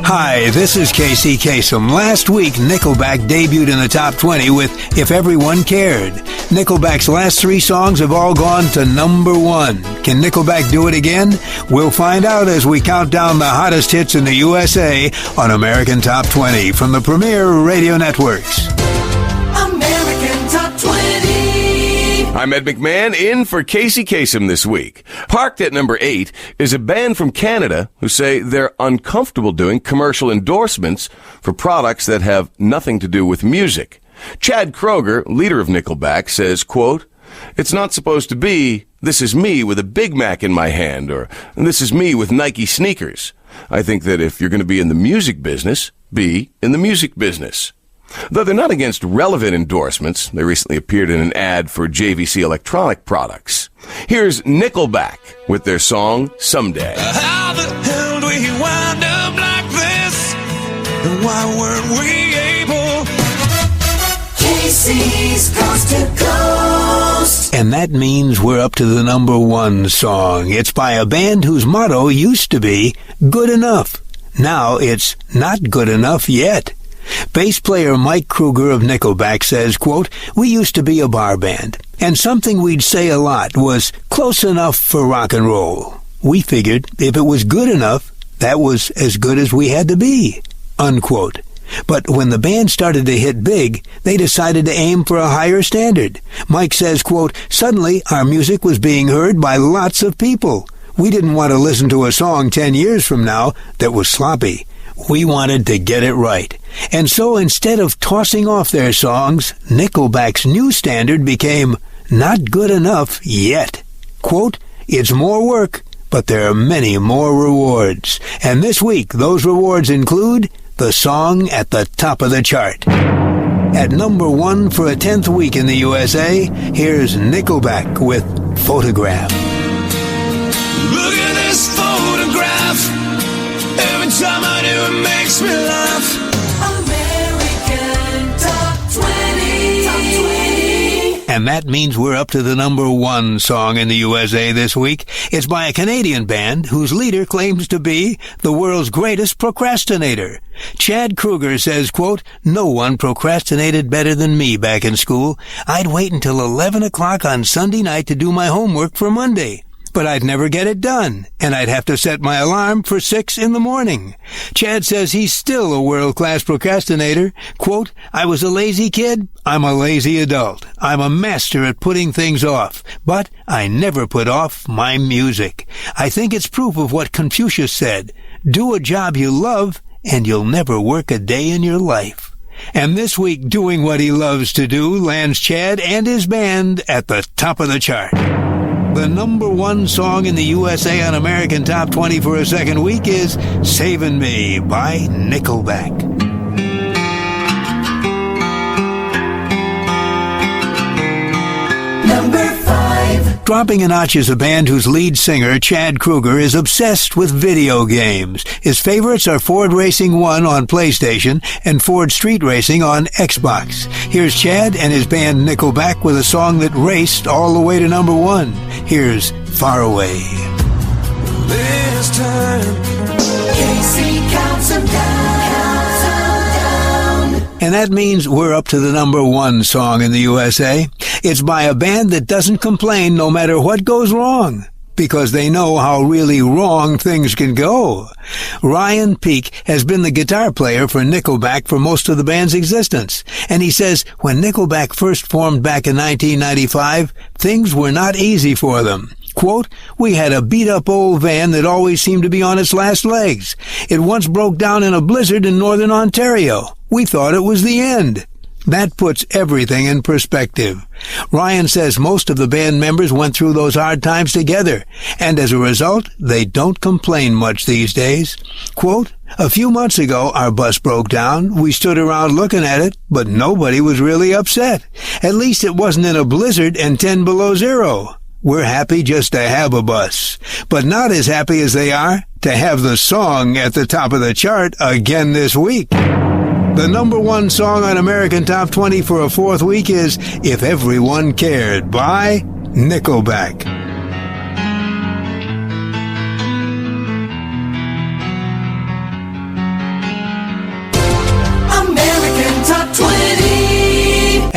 Hi, this is Kasem. Last week, Nickelback debuted in the top 20 with If Everyone Cared. Nickelback's last 3 songs have all gone to number 1. Can Nickelback do it again? We'll find out as we count down the hottest hits in the USA on American Top 20 from the premier radio networks. American Top 20. I'm Ed McMann, in for Kasem this week. Parked at number 8 is a band from Canada who say they're uncomfortable doing commercial endorsements for products that have nothing to do with music. Chad Kroeger, leader of Nickelback, says, quote, "It's not supposed to be, this is me with a Big Mac in my hand, or this is me with Nike sneakers. I think that if you're going to be in the music business, be in the music business." Though they're not against relevant endorsements, they recently appeared in an ad for JVC electronic products. Here's Nickelback with their song, Someday. How the hell do we wind up like this? And why weren't we able? Casey's Coast to Coast. And that means we're up to the number 1 song. It's by a band whose motto used to be, good enough. Now it's not good enough yet. Bass player Mike Kroeger of Nickelback says, quote, "We used to be a bar band, and something we'd say a lot was close enough for rock and roll. We figured if it was good enough, that was as good as we had to be," unquote. But when the band started to hit big, they decided to aim for a higher standard. Mike says, quote, "Suddenly our music was being heard by lots of people. We didn't want to listen to a song 10 years from now that was sloppy. We wanted to get it right. And so instead of tossing off their songs, Nickelback's new standard became not good enough yet. Quote, "It's more work, but there are many more rewards." And this week, those rewards include the song at the top of the chart. At number 1 for a 10th week in the USA, here's Nickelback with Photograph. Look at this photograph. Every time I do, it makes me laugh. American Top 20. Top 20. And that means we're up to the number 1 song in the USA this week. It's by a Canadian band whose leader claims to be the world's greatest procrastinator. Chad Kroeger says, quote, "No one procrastinated better than me back in school. I'd wait until 11 o'clock on Sunday night to do my homework for Monday. But I'd never get it done, and I'd have to set my alarm for 6 in the morning. Chad says he's still a world-class procrastinator. Quote, "I was a lazy kid. I'm a lazy adult. I'm a master at putting things off, but I never put off my music. I think it's proof of what Confucius said. Do a job you love, and you'll never work a day in your life." And this week, doing what he loves to do lands Chad and his band at the top of the chart. The number 1 song in the USA on American Top 20 for a second week is Savin' Me by Nickelback. Number 5. Dropping a notch is a band whose lead singer, Chad Kroeger, is obsessed with video games. His favorites are Ford Racing 1 on PlayStation and Ford Street Racing on Xbox. Here's Chad and his band Nickelback with a song that raced all the way to number 1. Here's Far Away. This time, Casey counts them down. And that means we're up to the number 1 song in the USA. It's by a band that doesn't complain no matter what goes wrong, because they know how really wrong things can go. Ryan Peake has been the guitar player for Nickelback for most of the band's existence, and he says when Nickelback first formed back in 1995, things were not easy for them. Quote, "We had a beat-up old van that always seemed to be on its last legs. It once broke down in a blizzard in northern Ontario. We thought it was the end." That puts everything in perspective. Ryan says most of the band members went through those hard times together, and as a result, they don't complain much these days. Quote, "A few months ago, our bus broke down. We stood around looking at it, but nobody was really upset. At least it wasn't in a blizzard and 10 below zero. We're happy just to have a bus, but not as happy as they are to have the song at the top of the chart again this week." The number 1 song on American Top 20 for a 4th week is If Everyone Cared by Nickelback.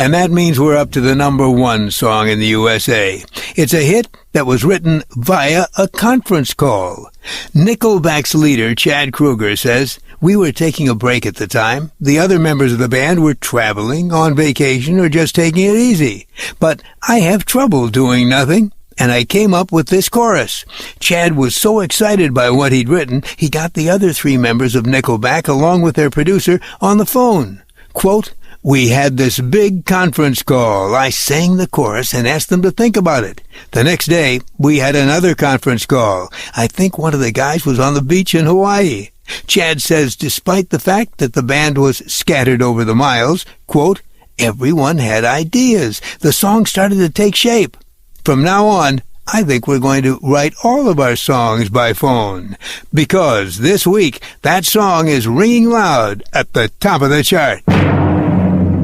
And that means we're up to the number one song in the USA. It's a hit that was written via a conference call. Nickelback's leader, Chad Kroeger, says, "We were taking a break at the time. The other members of the band were traveling, on vacation, or just taking it easy. But I have trouble doing nothing, and I came up with this chorus." Chad was so excited by what he'd written, he got the other three members of Nickelback, along with their producer, on the phone. Quote, "We had this big conference call. I sang the chorus and asked them to think about it. The next day, we had another conference call. I think one of the guys was on the beach in Hawaii." Chad says despite the fact that the band was scattered over the miles, quote, "everyone had ideas. The song started to take shape. From now on, I think we're going to write all of our songs by phone. Because this week, that song is ringing loud at the top of the chart."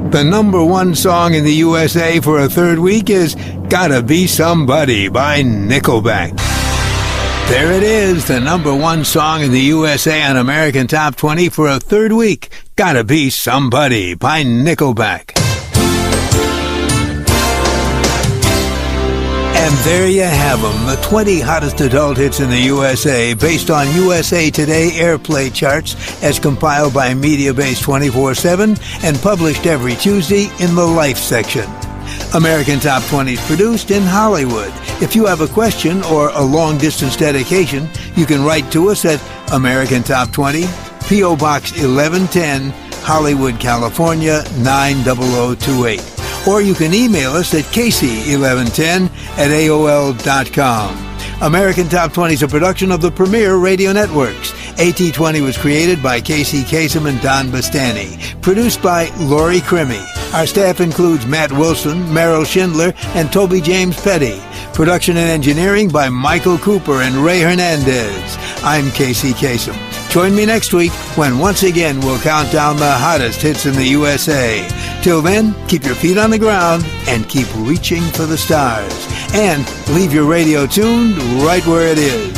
The number one song in the USA for a third week is Gotta Be Somebody by Nickelback. There it is, the number one song in the USA on American Top 20 for a third week. Gotta Be Somebody by Nickelback. And there you have them, the 20 hottest adult hits in the USA, based on USA Today airplay charts as compiled by Mediabase 24/7 and published every Tuesday in the Life section. American Top 20 is produced in Hollywood. If you have a question or a long-distance dedication, you can write to us at American Top 20, P.O. Box 1110, Hollywood, California, 90028. Or you can email us at casey1110@aol.com. American Top 20 is a production of the Premier Radio Networks. AT20 was created by Casey Kasem and Don Bastani. Produced by Lori Crimmy. Our staff includes Matt Wilson, Merrill Schindler, and Toby James Petty. Production and engineering by Michael Cooper and Ray Hernandez. I'm Casey Kasem. Join me next week when once again we'll count down the hottest hits in the USA. Till then, keep your feet on the ground and keep reaching for the stars. And leave your radio tuned right where it is.